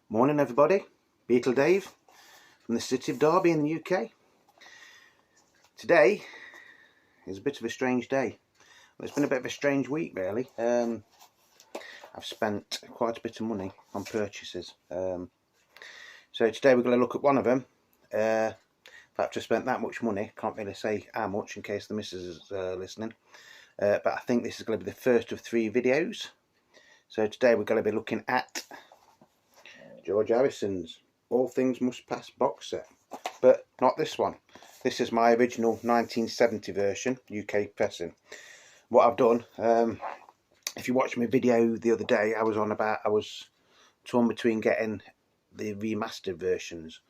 Morning everybody, Beetle Dave from the city of Derby in the UK. Today is a bit of a strange day. Well, it's been a bit of a strange week really. I've spent quite a bit of money on purchases. So today we're going to look at one of them. In fact, I spent that much money, can't really say how much in case the missus is listening. But I think this is going to be the first of 3 videos. So today we're going to be looking at George Harrison's All Things Must Pass box set, but not this one. This is my original 1970 version, UK pressing. What I've done, if you watched my video the other day, I was torn between getting the remastered versions.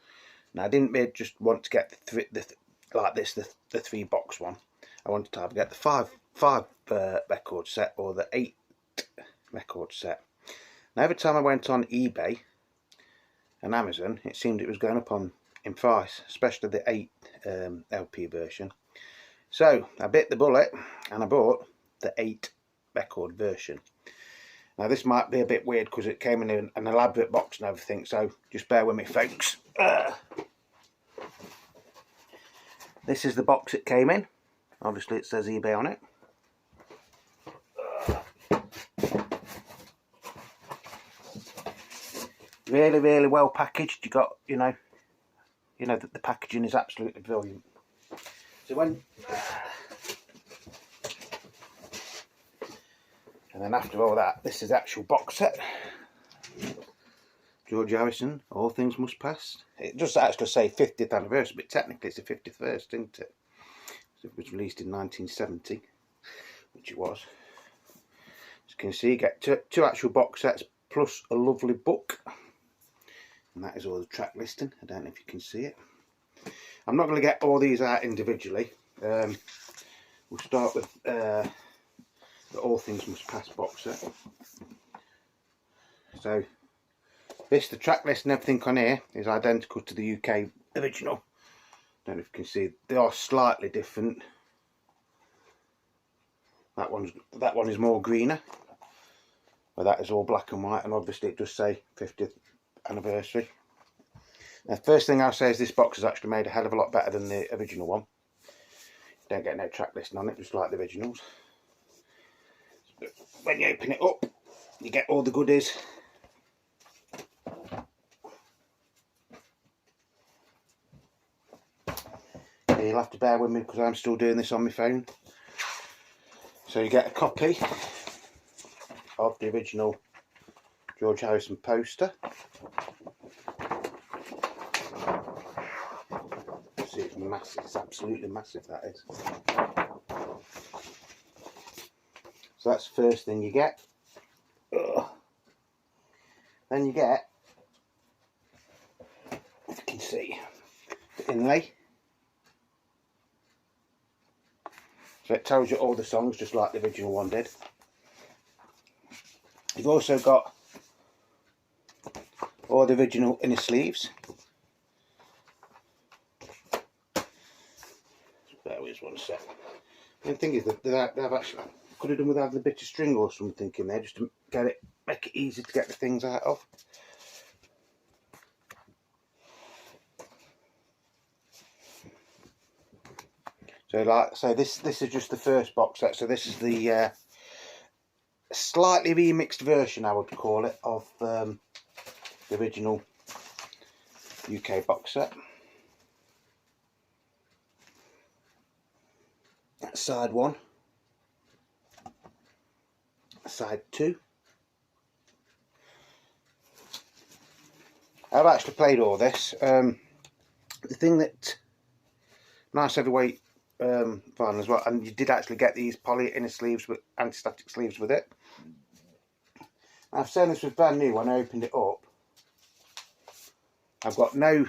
Now I didn't just want to get the 3 box one. I wanted to either get the 5 record set or the 8 record set. Now every time I went on eBay and Amazon, it seemed it was going up in price, especially the 8 LP version. So I bit the bullet and I bought the 8 record version. Now this might be a bit weird because it came in an elaborate box and everything, so just bear with me folks. This is the box it came in. Obviously it says eBay on it. Really well packaged. You got, you know that the packaging is absolutely brilliant. So and then after all that, this is the actual box set. George Harrison, All Things Must Pass. It does actually say 50th anniversary, but technically it's the 51st, isn't it? So it was released in 1970, which it was. As you can see, you get two actual box sets plus a lovely book. And that is all the track listing. I don't know if you can see it. I'm not going to get all these out individually. We'll start with the All Things Must Pass box set. So the track list and everything on here is identical to the UK original. Don't know if you can see, they are slightly different. That one is more greener, but that is all black and white, and obviously it does say 50th anniversary. Now, first thing I'll say is this box is actually made a hell of a lot better than the original one. Don't get no track listing on it, just like the originals. But when you open it up, you get all the goodies. You'll have to bear with me because I'm still doing this on my phone. So you get a copy of the original George Harrison poster. See, it's massive, it's absolutely massive, that is. So that's the first thing you get. Then you get, if you can see, the inlay. So it tells you all the songs just like the original one did. You've also got all the original inner sleeves. There is one set. The thing is that they've actually could have done with having a bit of string or something in there just to make it easy to get the things out of. So like I say, this is just the first box set. So this is the slightly remixed version, I would call it, of the original UK box set. That's side 1, side 2. I've actually played all this. The thing that nice heavyweight vinyl as well, and you did actually get these poly inner sleeves with anti-static sleeves with it. I've saying this was brand new when I opened it up. I've got no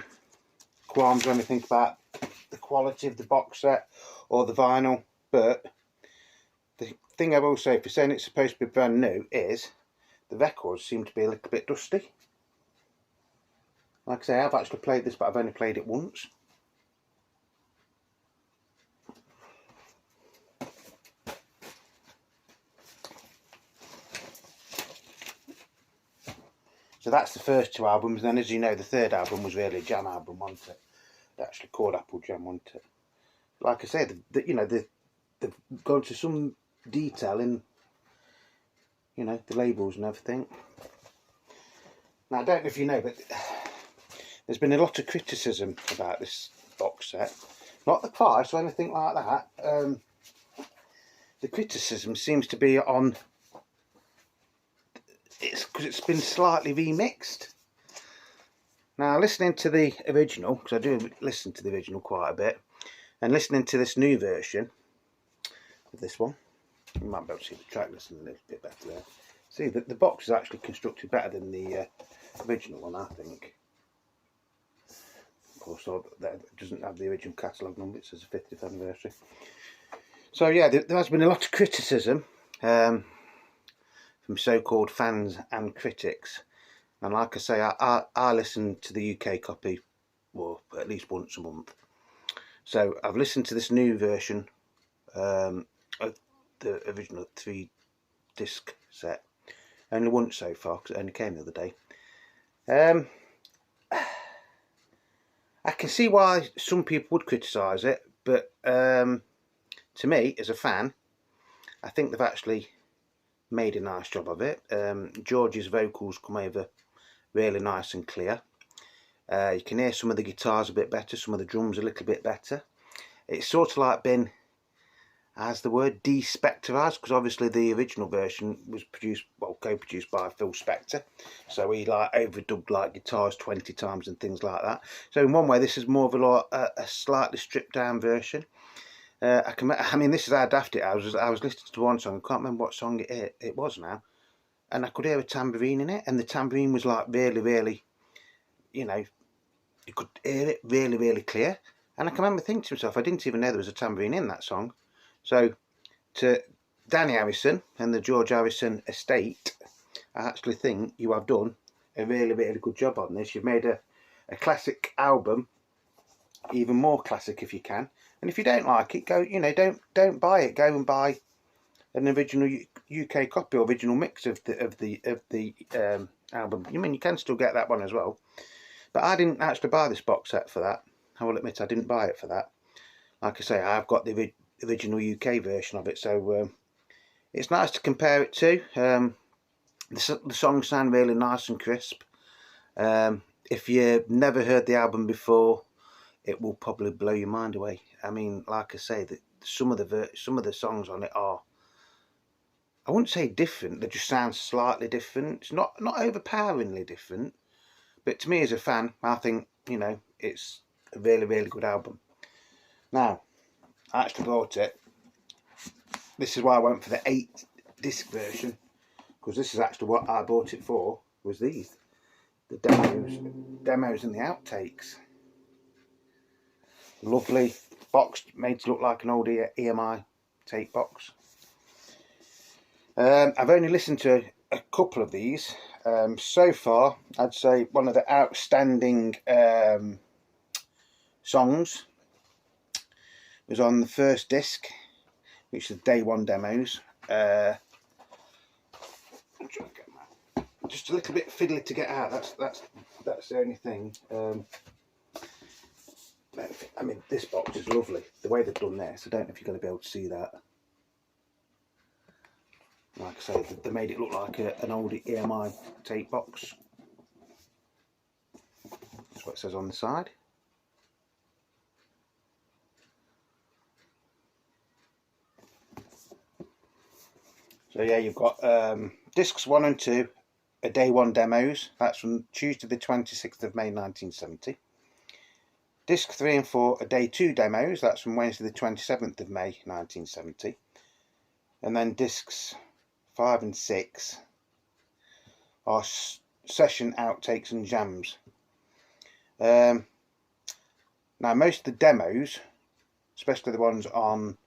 qualms or anything about the quality of the box set or the vinyl, but the thing I will say for saying it's supposed to be brand new is the records seem to be a little bit dusty. Like I say, I've actually played this, but I've only played it once. So that's the first 2 albums. And then, as you know, the 3rd album was really a jam album, wasn't it? They actually called Apple Jam, wasn't it? Like I said, you know, they've gone to some detail in, you know, the labels and everything. Now, I don't know if you know, but there's been a lot of criticism about this box set. Not the price or anything like that. The criticism seems to be on because it's been slightly remixed. Now, listening to the original, because I do listen to the original quite a bit, and listening to this new version of this one, you might be able to see the track listing a little bit better there. See, the box is actually constructed better than the original one, I think. Of course, that doesn't have the original catalogue number, it says 50th anniversary. So yeah, there has been a lot of criticism from so-called fans and critics. And like I say, I listen to the UK copy, well, at least once a month. So I've listened to this new version of the original 3-disc set only once so far, because it only came the other day. I can see why some people would criticise it, but to me, as a fan, I think they've actually made a nice job of it. George's vocals come over really nice and clear. You can hear some of the guitars a bit better, some of the drums a little bit better. It's sort of like been, as the word, de-spectorised, because obviously the original version was produced, well, co-produced by Phil Spector, so he like overdubbed like guitars 20 times and things like that. So in one way, this is more of a slightly stripped down version. I mean, this is how daft it is. I was listening to one song, I can't remember what song it was now, and I could hear a tambourine in it, and the tambourine was like really, really, you know, you could hear it really, really clear. And I can remember thinking to myself, I didn't even know there was a tambourine in that song. So to Danny Harrison and the George Harrison estate, I actually think you have done a really, really good job on this. You've made a classic album even more classic if you can. And if you don't like it, go, you know, don't buy it. Go and buy an original UK copy or original mix of the album. You mean you can still get that one as well. But I didn't actually buy this box set for that. I will admit I didn't buy it for that. Like I say, I've got the original UK version of it, so it's nice to compare it to. The songs sound really nice and crisp. If you've never heard the album before, it will probably blow your mind away. I mean, like I say, some of the songs on it are, I wouldn't say different, they just sound slightly different. It's not overpoweringly different, but to me as a fan, I think, you know, it's a really, really good album. Now, I actually bought it. This is why I went for the 8-disc version, because this is actually what I bought it for, was these. The demos and the outtakes. Lovely box, made to look like an old EMI tape box. I've only listened to a couple of these. So far, I'd say one of the outstanding songs was on the first disc, which is Day 1 demos. I'm trying to get that. Just a little bit fiddly to get out. That's the only thing. I mean, this box is lovely. The way they've done this, I don't know if you're going to be able to see that. Like I say, they made it look like an old EMI tape box. That's what it says on the side. So yeah, you've got discs 1 and 2, a Day 1 demos. That's from Tuesday the 26th of May 1970. Disc 3 and 4 are Day 2 demos. That's from Wednesday the 27th of May 1970. And then discs 5 and 6 are session outtakes and jams. Now most of the demos, especially the ones on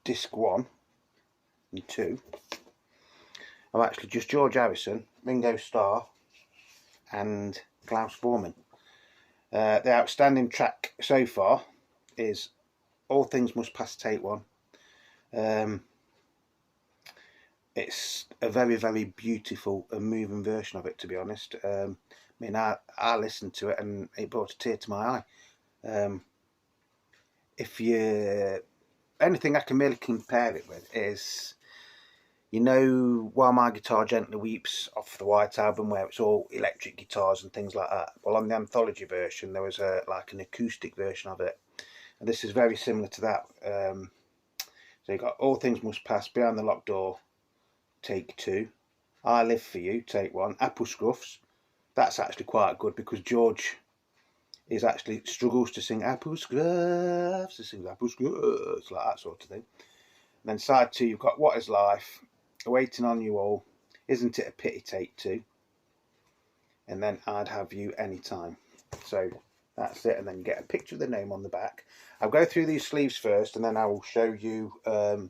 disc 1 and 2, are actually just George Harrison, Ringo Starr and Klaus Voormann. The outstanding track so far is All Things Must Pass Take 1. it's a very, very beautiful and moving version of it, to be honest. I mean, I listened to it and it brought a tear to my eye. If you anything I can really compare it with is, you know, While My Guitar Gently Weeps off the White Album, where it's all electric guitars and things like that. Well, on the anthology version, there was like an acoustic version of it, and this is very similar to that. So you got All Things Must Pass, Behind the Locked Door, take 2, I Live For You, take 1, Apple Scruffs. That's actually quite good because George is actually struggles to sing Apple Scruffs, he sings Apple Scruffs, like that sort of thing. And then side 2, you've got What Is Life, Waiting On You All, Isn't It a Pity, take 2, and then I'd Have You Anytime. So that's it, and then you get a picture of the name on the back. I'll go through these sleeves first, and then I will show you. I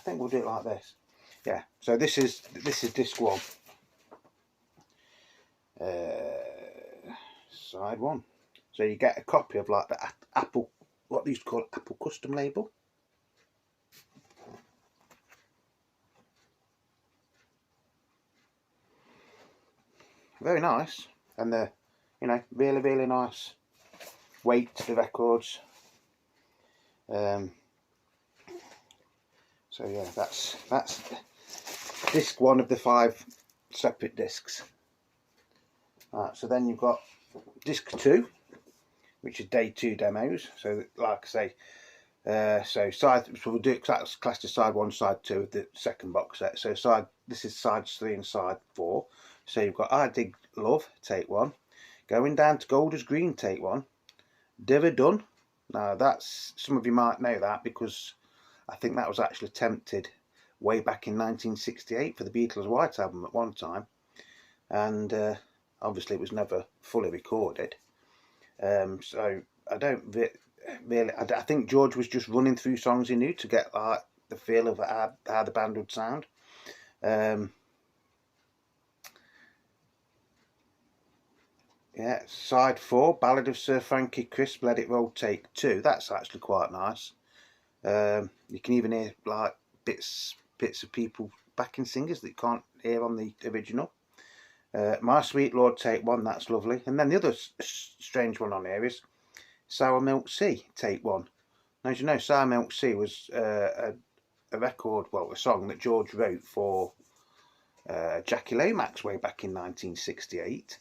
think we'll do it like this. Yeah. So this is disc 1. Side 1. So you get a copy of like the Apple, what they used to call Apple custom label. Very nice, and the, you know, really, really nice weight to the records. So yeah, that's disc 1 of the 5 separate discs. Right, so then you've got disc 2, which is day 2 demos. So like I say, so we'll do it classed as side 1, side 2 of the second box set. So this is sides 3 and side 4. So you've got I Dig Love, take 1, Going Down to Gold Is Green, take 1, Diver Done. Now that's, some of you might know that because I think that was actually attempted way back in 1968 for the Beatles' White Album at one time, and obviously it was never fully recorded. So I don't really. I think George was just running through songs he knew to get like the feel of how the band would sound. Yeah, side 4, Ballad of Sir Frankie Crisp, Let It Roll, take 2. That's actually quite nice. You can even hear like bits of people, backing singers that you can't hear on the original. My Sweet Lord, take 1. That's lovely. And then the other strange one on here is Sour Milk Sea, take 1. Now, as you know, Sour Milk Sea was a record, well, a song that George wrote for Jackie Lomax way back in 1968.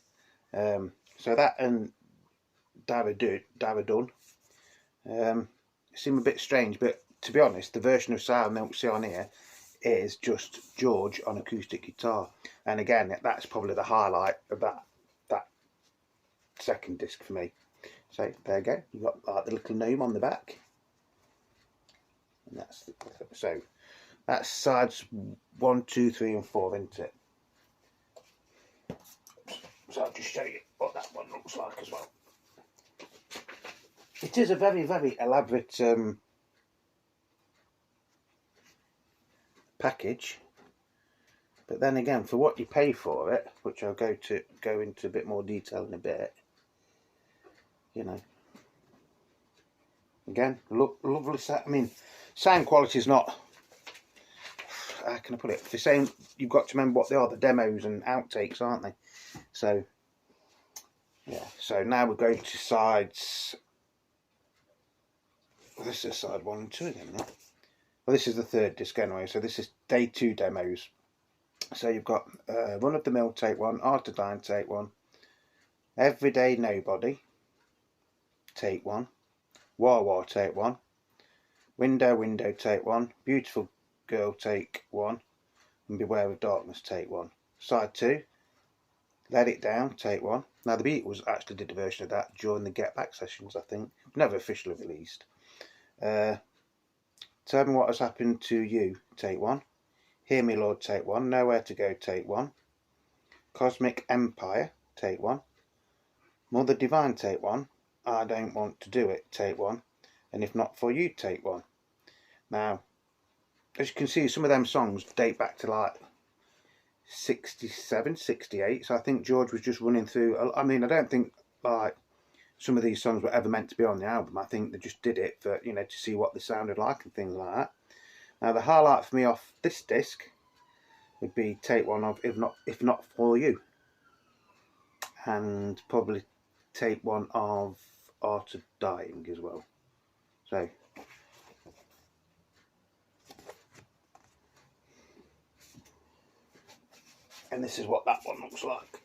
So that and Dara Dun seem a bit strange, but to be honest, the version of Sour Milk Sea on here is just George on acoustic guitar, and again, that's probably the highlight of that second disc for me. So there you go, you've got like the little gnome on the back, and that's sides 1, 2, 3 and 4, isn't it? So I'll just show you what that one looks like as well. It is a very, very elaborate package, but then again, for what you pay for it, which I'll go into a bit more detail in a bit, you know, again, lovely. I mean, sound quality is not, how can I put it? The same. You've got to remember what they are. The demos and outtakes, aren't they? So yeah. So now we're going to sides. Well, this is side 1 and 2 again now. Well, this is the third disc anyway. So this is day 2 demos. So you've got Run of the Mill, take 1, Art to Dine, take 1, Everyday Nobody, take 1, War War, take 1, Window Window, take 1, Beautiful Girl, take 1, and Beware of Darkness, take 1. Side 2, Let It Down, take 1. Now the Beatles actually did a version of that during the Get Back sessions, I think. Never officially released. Tell Me What Has Happened to You, take 1. Hear Me Lord, take 1. Nowhere to Go, take 1. Cosmic Empire, take 1. Mother Divine, take 1. I Don't Want to Do It, take 1. And If Not For You, take 1. Now, as you can see, some of them songs date back to like 67, 68. So I think George was just running through. I mean, I don't think like some of these songs were ever meant to be on the album. I think they just did it for, you know, to see what they sounded like and things like that. Now the highlight for me off this disc would be take one of If Not For You, and probably take one of Art of Dying as well. So and this is what that one looks like.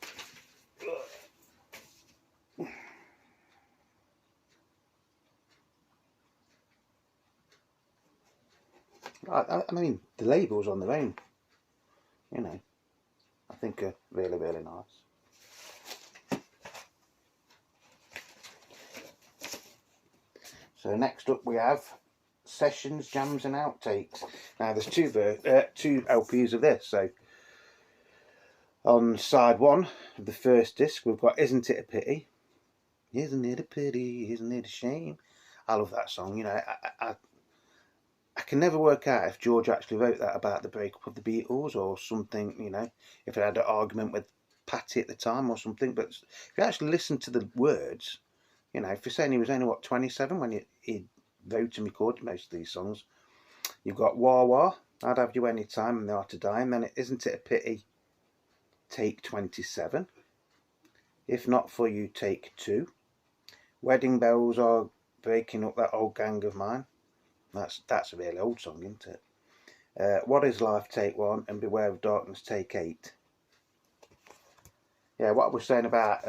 I mean, the labels on their own, you know, I think are really, really nice. So next up we have Sessions, Jams and Outtakes. Now there's two LPs of this. So on side one of the first disc we've got Isn't It a Pity? Isn't it a pity? Isn't it a shame? I love that song. You know, I can never work out if George actually wrote that about the breakup of the Beatles or something, you know, if it had an argument with Patty at the time or something. But if you actually listen to the words, you know, if you're saying he was only, what, 27 when he wrote and recorded most of these songs, you've got Wah Wah, I'd Have You Any Time, and The Art of Dying, then Isn't It a Pity, take 27. If Not For You, take 2. Wedding Bells Are Breaking Up That Old Gang of Mine. That's a really old song, isn't it? What Is Life, take 1, and Beware of Darkness, take 8. Yeah, what I was saying about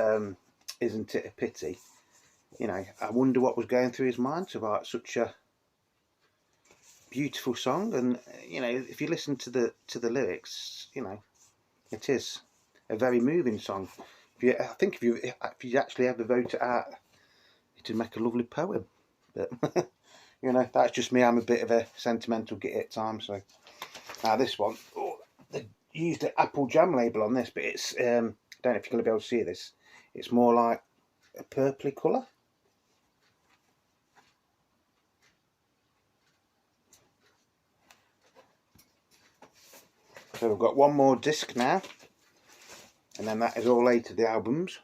Isn't It a Pity, you know, I wonder what was going through his mind to write such a beautiful song. And you know, if you listen to the lyrics, you know, it is a very moving song. I think if you actually ever wrote it out, it'd make a lovely poem. But you know, that's just me. I'm a bit of a sentimental git at times. So now this one, they used the apple jam label on this, but it's I don't know if you're going to be able to see this. It's more like a purpley colour. So we've got one more disc now, and then that is all 8 of the albums.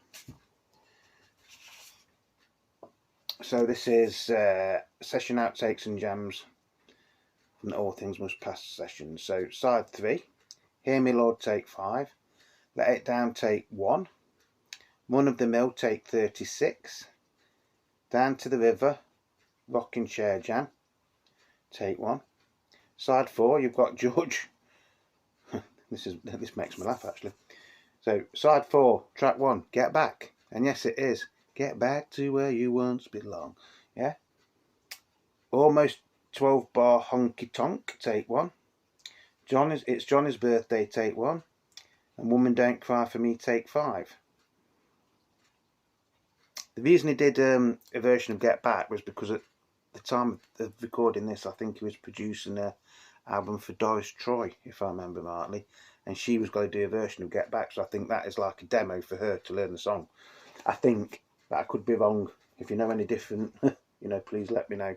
So this is Session, Outtakes and Jams from the All Things Must Pass sessions. So side 3, Hear Me Lord, take 5, Let It Down, take 1, Run of the Mill, take 36, Down to the River, Rocking Chair Jam, take 1. Side 4, you've got George. This makes me laugh actually. So side 4, track 1, Get Back, and yes it is. Get back to where you once belong. Yeah. Almost 12 bar honky tonk, take 1. It's Johnny's Birthday, take 1. And Woman Don't Cry for Me, take 5. The reason he did a version of Get Back was because at the time of recording this, I think he was producing an album for Doris Troy, if I remember rightly, and she was going to do a version of Get Back. So I think that is like a demo for her to learn the song. I think. But I could be wrong. If you know any different, you know, please let me know.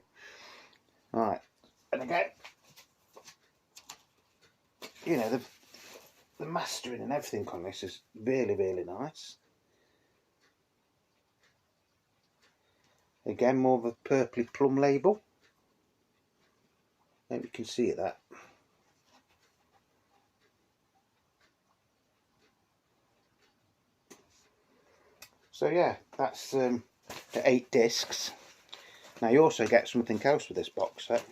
Alright, and again, you know, the mastering and everything on this is really, really nice. Again, more of a purpley plum label. Maybe you can see it, that. So yeah, that's the 8 discs. Now you also get something else with this box set.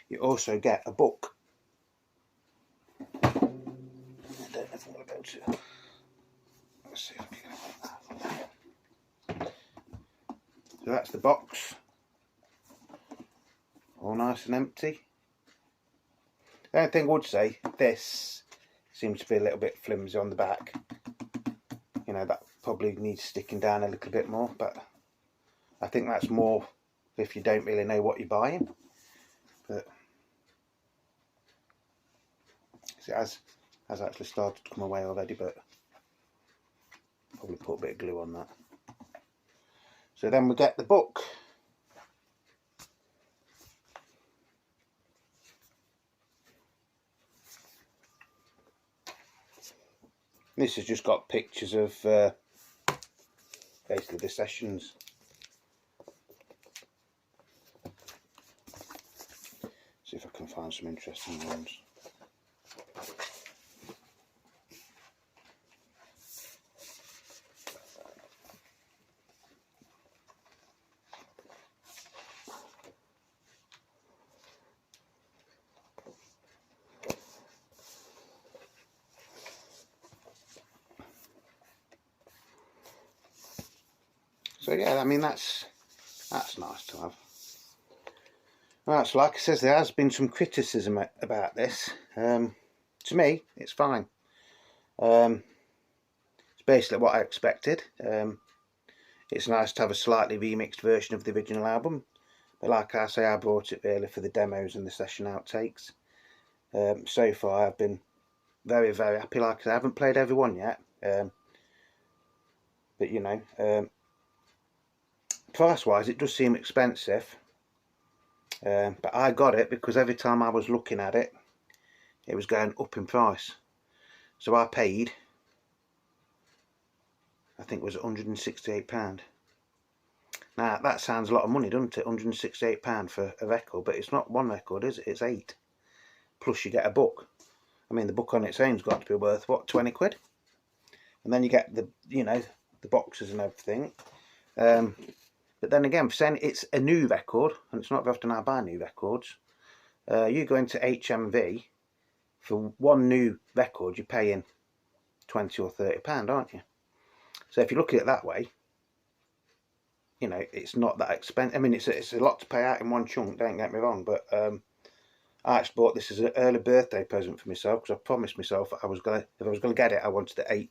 You also get a book. I don't know if I'm going to be able to. Let's see if I can get that. So that's the box. All nice and empty. The only thing I would say, this seems to be a little bit flimsy on the back. You know, that probably needs sticking down a little bit more, but I think that's more if you don't really know what you're buying. But it has actually started to come away already, but probably put a bit of glue on that. So then we get the book. This has just got pictures of basically the sessions. find some interesting ones. So yeah, I mean that's nice to have. Right, so like I said, there has been some criticism about this. To me, it's fine. It's basically what I expected. It's nice to have a slightly remixed version of the original album, but like I say, I bought it really for the demos and the session outtakes. So far, I've been very, very happy. Like I said, I haven't played every one yet, but you know, price-wise, it does seem expensive. But I got it because every time I was looking at it, it was going up in price. So I paid, I think it was £168. Now that sounds a lot of money, doesn't it? £168 for a record, but it's not one record, is it? It's 8. Plus you get a book. I mean, the book on its own's got to be worth what, 20 quid? And then you get the, you know, the boxes and everything. But then again, for saying it's a new record, and it's not very often I buy new records, you go into HMV, for one new record you're paying £20 or £30, aren't you? So if you look at it that way, you know, it's not that expensive. I mean, it's a lot to pay out in one chunk, don't get me wrong, but I actually bought this as an early birthday present for myself, because I promised myself if I was gonna get it, I wanted the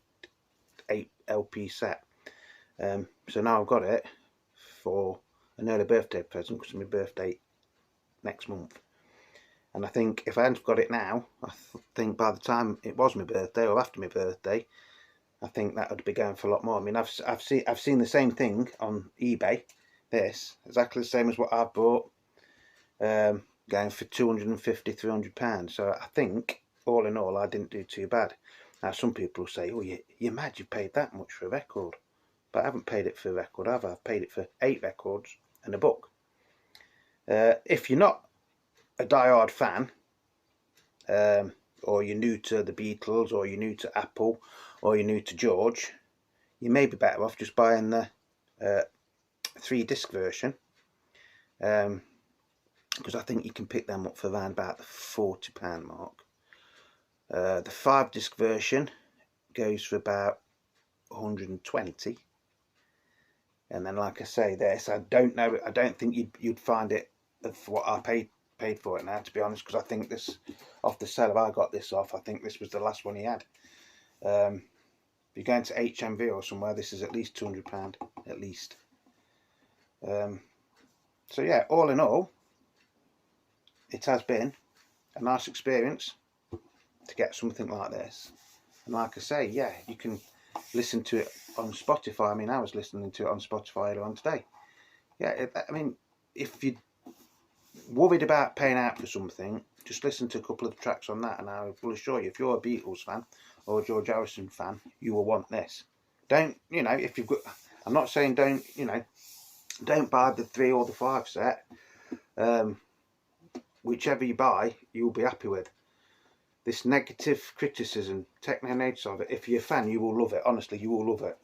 8 LP set. So now I've got it for an early birthday present, because it's my birthday next month. And I think if I hadn't got it now, I think by the time it was my birthday or after my birthday, I think that would be going for a lot more. I mean, I've seen the same thing on eBay. This exactly the same as what I've bought, going for £250, £300. So I think all in all, I didn't do too bad. Now some people will say, "Oh, you're mad! You paid that much for a record," but I haven't paid it for a record. I've paid it for 8 records and a book. If you're not a die-hard fan, or you're new to the Beatles, or you're new to Apple, or you're new to George, you may be better off just buying the 3-disc version, because I think you can pick them up for around about the £40 mark. The 5-disc version goes for about 120, and then like I say, this I don't know. I don't think you'd find it for what I paid for it now, to be honest, because I think this, off the seller I got this off, I think this was the last one he had. If you're going to HMV or somewhere, this is at least £200 at least. So yeah, all in all, it has been a nice experience to get something like this. And like I say, yeah, you can listen to it on Spotify. I mean, I was listening to it on Spotify earlier on today. Yeah, I mean, if you're worried about paying out for something, just listen to a couple of the tracks on that, and I will assure you, if you're a Beatles fan or a George Harrison fan, you will want this. Don't, you know, if you've got, I'm not saying don't, you know, don't buy the 3 or the 5 set. Whichever you buy, you'll be happy with. This negative criticism, take no notice of it. If you're a fan, you will love it. Honestly, you will love it.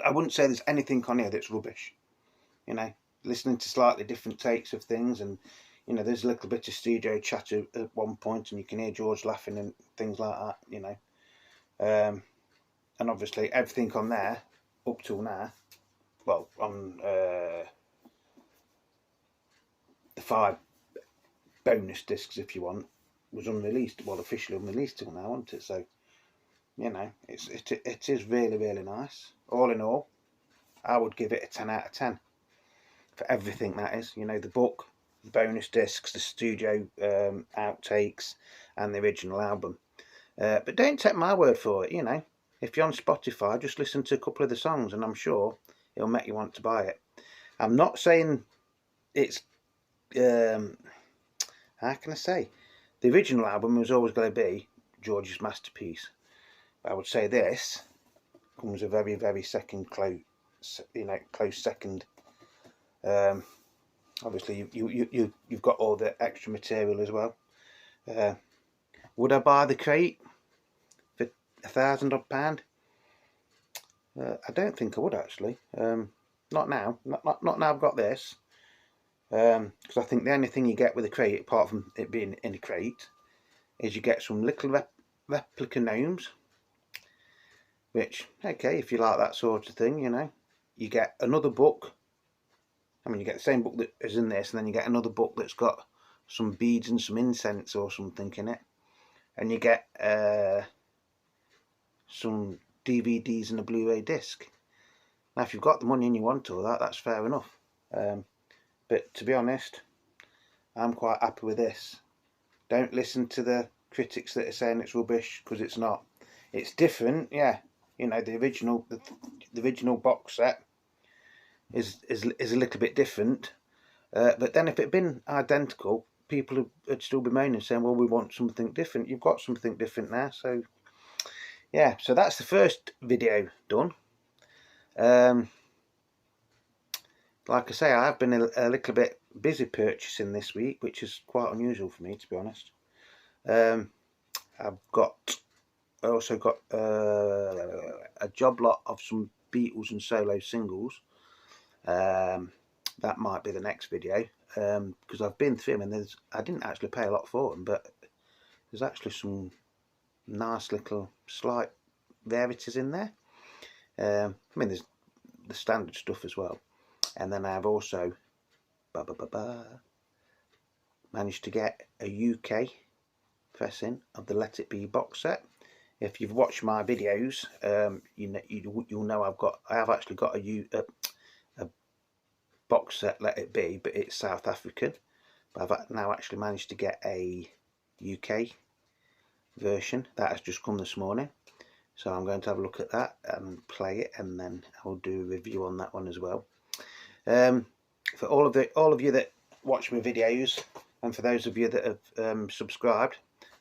I wouldn't say there's anything on here that's rubbish. You know, listening to slightly different takes of things, and you know, there's a little bit of studio chatter at one point, and you can hear George laughing and things like that. You know, and obviously everything on there up till now, well, on the 5 bonus discs, if you want, was unreleased, well, officially unreleased till now, wasn't it? So, you know, it is really, really nice. All in all, I would give it a 10 out of 10 for everything that is. You know, the book, the bonus discs, the studio outtakes, and the original album. But don't take my word for it. You know, if you're on Spotify, just listen to a couple of the songs, and I'm sure it'll make you want to buy it. I'm not saying it's how can I say, the original album was always going to be George's masterpiece. I would say this comes a very, very close second. Obviously, you've got all the extra material as well. Would I buy the crate for £1,000 odd? I don't think I would actually. Not now. Not now I've got this. Because I think the only thing you get with a crate, apart from it being in a crate, is you get some little replica gnomes. Which, okay, if you like that sort of thing, you know. You get another book. I mean, you get the same book that is in this, and then you get another book that's got some beads and some incense or something in it. And you get some DVDs and a Blu-ray disc. Now, if you've got the money and you want all that, that's fair enough. But to be honest, I'm quite happy with this. Don't listen to the critics that are saying it's rubbish, because it's not. It's different, yeah. You know, the original box set is a little bit different. But then if it had been identical, people would still be moaning, saying, well, we want something different. You've got something different now. So, yeah. So that's the first video done. Like I say, I've been a little bit busy purchasing this week, which is quite unusual for me, to be honest. I've also got a job lot of some Beatles and solo singles. That might be the next video, because I've been through them, and I didn't actually pay a lot for them, but there's actually some nice little slight rarities in there. I mean, there's the standard stuff as well, and then I've also managed to get a UK pressing of the Let It Be box set. If you've watched my videos, you'll know I have actually got a box set Let It Be, but it's South African. But I've now actually managed to get a UK version that has just come this morning. So I'm going to have a look at that and play it, and then I'll do a review on that one as well. For all of you that watch my videos, and for those of you that have subscribed,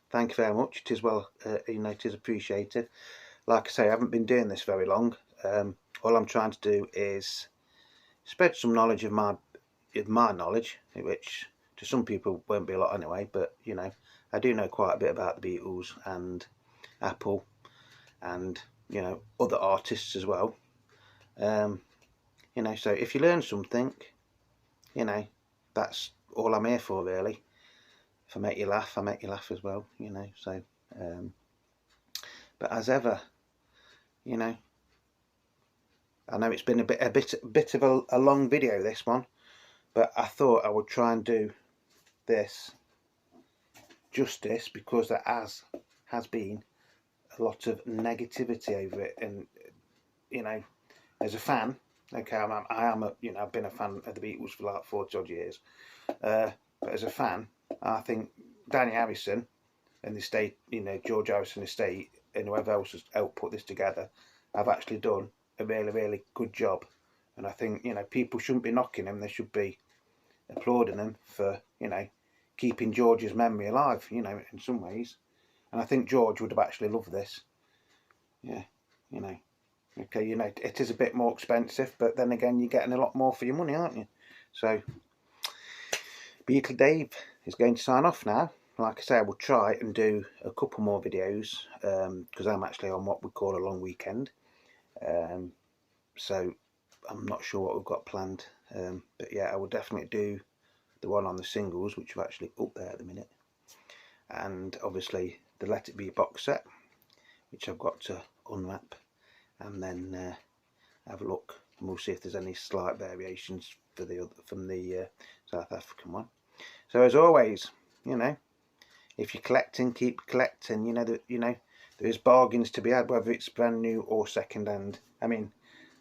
thank you very much. It is it is appreciated. Like I say, I haven't been doing this very long. All I'm trying to do is spread some knowledge of my knowledge, which to some people won't be a lot anyway. But you know, I do know quite a bit about the Beatles and Apple, and you know, other artists as well. You know, so if you learn something, you know, that's all I'm here for, really. If I make you laugh, I make you laugh as well, you know. So, but as ever, you know, I know it's been a bit of a long video, this one, but I thought I would try and do this justice, because there has been a lot of negativity over it, and you know, as a fan, okay, I've been a fan of the Beatles for like 40 odd years, but as a fan, I think Danny Harrison and the estate, you know, George Harrison estate, and whoever else has helped put this together, have actually done a really good job. And I think, you know, people shouldn't be knocking them, they should be applauding them for, you know, keeping George's memory alive, you know, in some ways. And I think George would have actually loved this. Yeah, you know. Okay, you know, it is a bit more expensive, but then again, you're getting a lot more for your money, aren't you? So, Beatle Dave is going to sign off now. Like I say, I will try and do a couple more videos, because I'm actually on what we call a long weekend. So, I'm not sure what we've got planned. But yeah, I will definitely do the one on the singles, which are actually up there at the minute. And obviously, the Let It Be box set, which I've got to unwrap. And then have a look, and we'll see if there's any slight variations for from the South African one. So as always, you know, if you're collecting, keep collecting. You know that there is bargains to be had, whether it's brand new or second hand. I mean,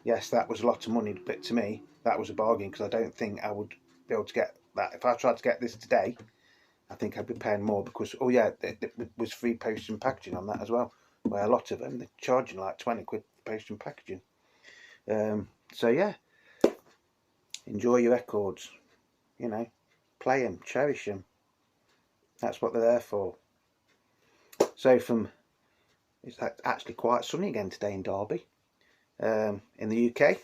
yes, that was a lot of money, but to me that was a bargain, because I don't think I would be able to get that. If I tried to get this today, I think I'd be paying more, because oh yeah, it was free postage and packaging on that as well. Where a lot of them, they're charging like 20 quid for postage and packaging. So yeah, enjoy your records, you know, play them, cherish them. That's what they're there for. So it's actually quite sunny again today in Derby, in the UK.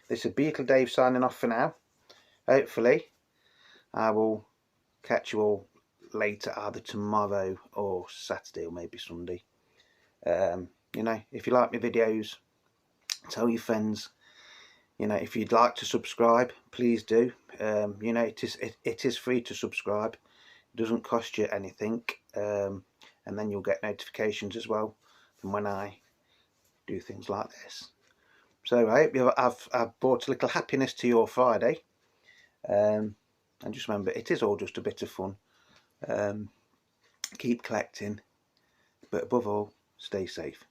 This is Beatle Dave signing off for now. Hopefully I will catch you all later, either tomorrow or Saturday or maybe Sunday. You know, if you like my videos, tell your friends. You know, if you'd like to subscribe, please do. You know, it is free to subscribe. It doesn't cost you anything, and then you'll get notifications as well from when I do things like this. So I hope I've brought a little happiness to your Friday. And just remember, it is all just a bit of fun. Keep collecting, but above all, stay safe.